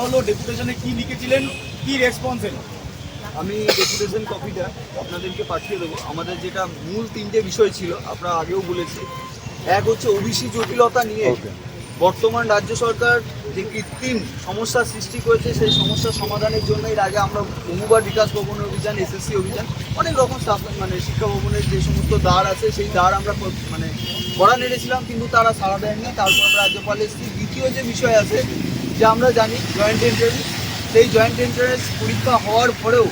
হলো, ডেপুটেশনে কি লিখেছিলেন, কি রেসপন্স এলো? আমি ডেপুটেশন কপিটা আপনাদেরকে পাঠিয়ে দেবো। আমাদের যেটা মূল তিনটে বিষয় ছিল, আপনারা আগেও বলেছি। এক হচ্ছে ওবিসি জটিলতা নিয়ে বর্তমান রাজ্য সরকার যে কৃত্রিম সমস্যার সৃষ্টি করেছে, সেই সমস্যার সমাধানের জন্য এর আগে আমরা বহুবার বিকাশ ভবন অভিযান, এসএসসি অভিযান, অনেক রকম মানে শিক্ষা ভবনের যে সমস্ত দ্বার আছে সেই দ্বার আমরা মানে কড়া নেড়েছিলাম, কিন্তু তারা সাড়া দেননি। তারপর আমরা রাজ্যপাল এসেছি। দ্বিতীয় যে বিষয় আছে, যে আমরা জানি জয়েন্ট এন্ট্রান্স, সেই জয়েন্ট এন্ট্রান্স পরীক্ষা হওয়ার পরেও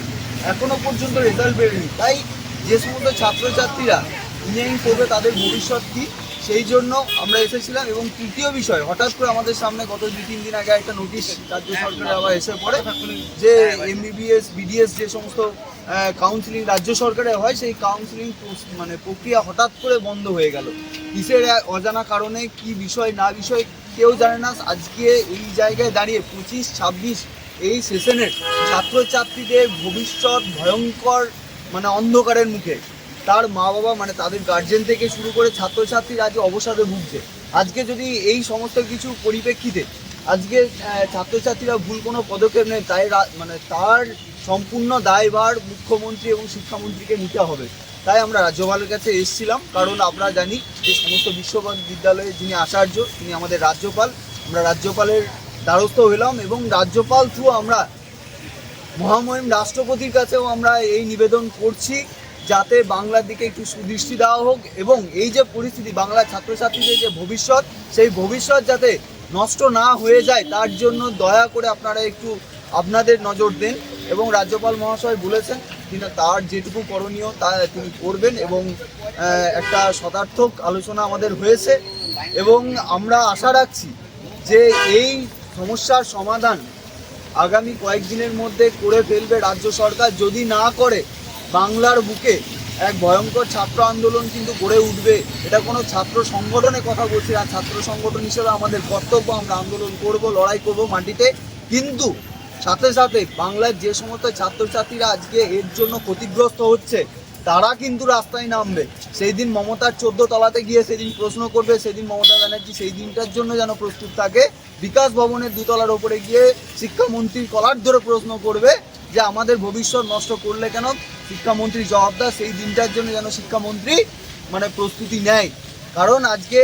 এখনও পর্যন্ত রেজাল্ট বেরোয়নি। তাই যে সমস্ত ছাত্রছাত্রীরা ইঞ্জিনিয়ারিং করবে তাদের ভবিষ্যৎ কী, সেই জন্য আমরা এসেছিলাম। এবং তৃতীয় বিষয়, হঠাৎ করে আমাদের সামনে গত 2-3 দিন আগে একটা নোটিশ রাজ্য সরকারের আবার এসে পড়ে যে এমবিবিএস বিডিএস যে সমস্ত কাউন্সিলিং রাজ্য সরকারে হয়, সেই কাউন্সিলিং মানে প্রক্রিয়া হঠাৎ করে বন্ধ হয়ে গেল। কিসের অজানা কারণে, কি বিষয় না বিষয় কেউ জানে না। আজকে এই জায়গায় দাঁড়িয়ে 25-26 এই সেশনের ছাত্রছাত্রীদের ভবিষ্যৎ ভয়ঙ্কর মানে অন্ধকারের মুখে। তার মা বাবা মানে তাদের গার্জেন থেকে শুরু করে ছাত্রছাত্রীরা আজ অবসাদে ভুগছে। আজকে যদি এই সমস্ত কিছু পরিপ্রেক্ষিতে আজকে ছাত্রছাত্রীরা ভুল কোনো পদক্ষেপ নেয়, তাই মানে তার সম্পূর্ণ দায়ভার মুখ্যমন্ত্রী এবং শিক্ষামন্ত্রীকে নিতে হবে। তাই আমরা রাজ্যপালের কাছে এসেছিলাম, কারণ আমরা জানি যে সমস্ত বিশ্ববিদ্যালয়ে যিনি আচার্য তিনি আমাদের রাজ্যপাল। আমরা রাজ্যপালের দ্বারস্থ হলাম এবং রাজ্যপাল থ্রু আমরা মহামহিম রাষ্ট্রপতির কাছেও আমরা এই নিবেদন করছি, যাতে বাংলার দিকে একটু সুদৃষ্টি দেওয়া হোক এবং এই যে পরিস্থিতি, বাংলার ছাত্রছাত্রীদের যে ভবিষ্যৎ, সেই ভবিষ্যৎ যাতে নষ্ট না হয়ে যায়, তার জন্য দয়া করে আপনারা একটু আপনাদের নজর দেন। এবং রাজ্যপাল মহাশয় বলেছেন তিনি তার যেটুকু করণীয় তা তিনি করবেন এবং একটা শতার্থক আলোচনা আমাদের হয়েছে এবং আমরা আশা রাখছি যে এই সমস্যার সমাধান আগামী কয়েকদিনের মধ্যে করে ফেলবে রাজ্য সরকার। যদি না করে, বাংলার বুকে এক ভয়ঙ্কর ছাত্র আন্দোলন কিন্তু গড়ে উঠবে। এটা কোনো ছাত্র সংগঠনের কথা বলছি, আর ছাত্র সংগঠন হিসেবে আমাদের কর্তব্য, আমরা আন্দোলন করব, লড়াই করব মাটিতে। কিন্তু সাথে সাথে বাংলার যে সমস্ত ছাত্রছাত্রীরা আজকে এর জন্য ক্ষতিগ্রস্ত হচ্ছে, তারা কিন্তু রাস্তায় নামবে। সেই দিন মমতার 14 তলাতে গিয়ে সেদিন প্রশ্ন করবে, সেদিন মমতা ব্যানার্জি সেই দিনটার জন্য যেন প্রস্তুত থাকে। বিকাশ ভবনের 2 তলার ওপরে গিয়ে শিক্ষামন্ত্রীর কলার ধরে প্রশ্ন করবে যে আমাদের ভবিষ্যৎ নষ্ট করলে কেন, শিক্ষামন্ত্রী জবাবদার। সেই দিনটার জন্য যেন শিক্ষামন্ত্রী মানে প্রস্তুতি নেয়। কারণ আজকে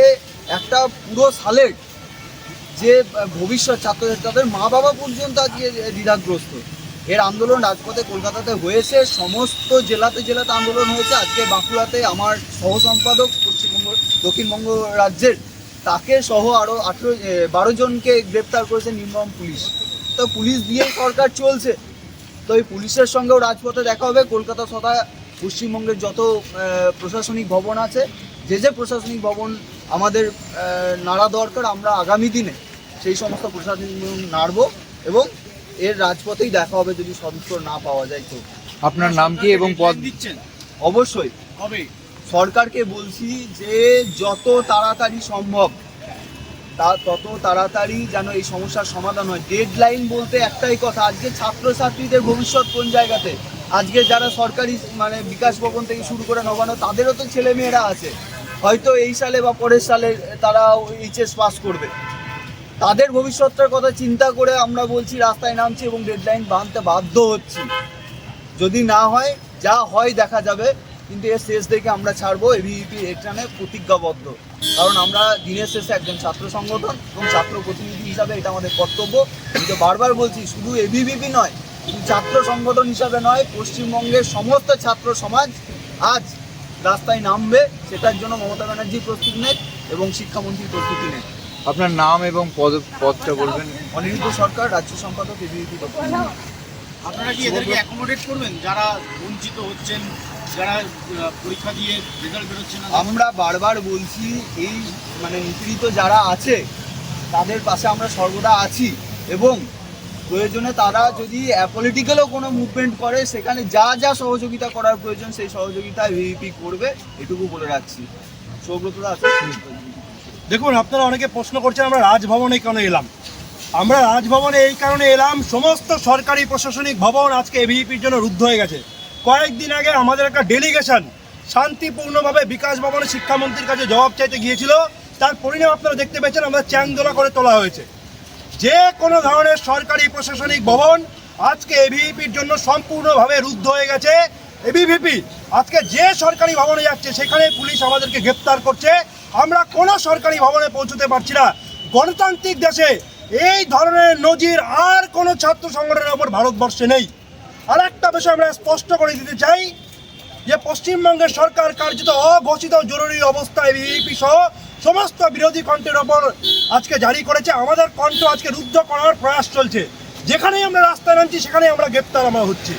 একটা পুরো সালের যে ভবিষ্যৎ ছাত্রছাত্রী, তাদের মা বাবা পর্যন্ত আজকে দ্বিধাগ্রস্ত। এর আন্দোলন রাজপথে কলকাতাতে হয়েছে, সমস্ত জেলাতে জেলাতে আন্দোলন হয়েছে। আজকে বাঁকুড়াতে আমার সহ সম্পাদক পশ্চিমবঙ্গ দক্ষিণবঙ্গ রাজ্যের, তাকে সহ আরও 12 জনকে গ্রেপ্তার করেছে নির্মম পুলিশ। তো পুলিশ দিয়েই সরকার চলছে। তো এই পুলিশের সঙ্গেও রাজপথে দেখা হবে। কলকাতা তথা পশ্চিমবঙ্গের যত প্রশাসনিক ভবন আছে, যে প্রশাসনিক ভবন আমাদের নাড়া দরকার, আমরা আগামী দিনে সেই সমস্ত প্রশাসনিক ভবন নাড়ব এবং এর রাজপথেই দেখা হবে যদি সদুত্তর না পাওয়া যায়। তো আপনার নাম কি এবং পদ দিচ্ছেন? অবশ্যই হবে সরকারকে বলছি যে যত তাড়াতাড়ি সম্ভব তত তাড়াতাড়ি যেন এই সমস্যার সমাধান হয়। ডেডলাইন বলতে একটাই কথা, আজকে ছাত্রছাত্রীদের ভবিষ্যৎ কোন জায়গাতে? আজকে যারা সরকারি মানে বিকাশ ভবন থেকে শুরু করে নবান্ন, তাদেরও তো ছেলে মেয়েরা আছে, হয়তো এই সালে বা পরের সালে তারা এইচএস পাস করবে। তাদের ভবিষ্যৎটার কথা চিন্তা করে আমরা বলছি রাস্তায় নামছি এবং ডেডলাইন বাঁধতে বাধ্য হচ্ছি। যদি না হয়, যা হয় দেখা যাবে, কিন্তু এর শেষ দেখে আমরা ছাড়বো। এবিভিপি এখানে প্রতিজ্ঞাবদ্ধ, কারণ আমরা দিনের শেষে একজন ছাত্র সংগঠন এবং ছাত্র প্রতিনিধি হিসাবে এটা আমাদের কর্তব্য। আমি তো বারবার বলছি, শুধু এবিভিপি নয়, শুধু ছাত্র সংগঠন হিসাবে নয়, পশ্চিমবঙ্গের সমস্ত ছাত্র সমাজ আজ রাস্তায় নামবে। সেটার জন্য মমতা ব্যানার্জি প্রস্তুত নেন এবং শিক্ষামন্ত্রী প্রস্তুতি নেন। আপনার নাম এবং পদটা বলবেন? অনিরুদ্ধ সরকার, রাজ্য সম্পাদক এবিভিপি। আপনারা কি এদেরকে অ্যাকোমোডেট করবেন যারা বঞ্চিত হচ্ছেন, যারা পরীক্ষা দিয়ে রেজাল্ট বেরোচ্ছে না? আমরা বারবার বলছি, এই মানে নিপীড়িত যারা আছে তাদের পাশে আমরা সর্বদা আছি এবং প্রয়োজনে তারা যদি অ্যাপলিটিক্যালও কোনো মুভমেন্ট করে, সেখানে যা যা সহযোগিতা করার প্রয়োজন সেই সহযোগিতা এবিভিপি করবে, এটুকু বলে রাখছি। সৌব্রতদা আছে। দেখুন, আপনারা অনেকে প্রশ্ন করছেন আমরা রাজভবনে কেন এলাম। আমরা রাজভবনে এই কারণে এলাম, সমস্ত সরকারি প্রশাসনিক ভবন আজকে এবিভিপির জন্য রুদ্ধ হয়ে গেছে। কয়েকদিন আগে আমাদের একটা ডেলিগেশন শান্তিপূর্ণভাবে বিকাশ ভবনে শিক্ষামন্ত্রীর কাছে জবাব চাইতে গিয়েছিল, তার পরিণাম আপনারা দেখতে পেয়েছেন, আমরা চ্যাংদোলা করে তোলা হয়েছে। যে কোনো ধরনের সরকারি প্রশাসনিক ভবন আজকে এবিভিপির জন্য সম্পূর্ণভাবে রুদ্ধ হয়ে গেছে। এবিভিপি আজকে যে সরকারি ভবনে যাচ্ছে সেখানে পুলিশ আমাদেরকে গ্রেপ্তার করছে, আমরা কোনো সরকারি ভবনে পৌঁছতে পারছি না। গণতান্ত্রিক দেশে এই ধরনের নজির আর কোনো ছাত্র সংগঠনের ওপর ভারতবর্ষে নেই। আর একটা বিষয় আমরা স্পষ্ট করে দিতে চাই যে পশ্চিমবঙ্গের সরকার কার্যত অঘোষিত জরুরি অবস্থা এবিভিপি সহ সমস্ত বিরোধী কণ্ঠের ওপর আজকে জারি করেছে। আমাদের কণ্ঠ আজকে রুদ্ধ করার প্রয়াস চলছে। যেখানেই আমরা রাস্তায় নামছি সেখানেই আমরা গ্রেপ্তার হচ্ছি।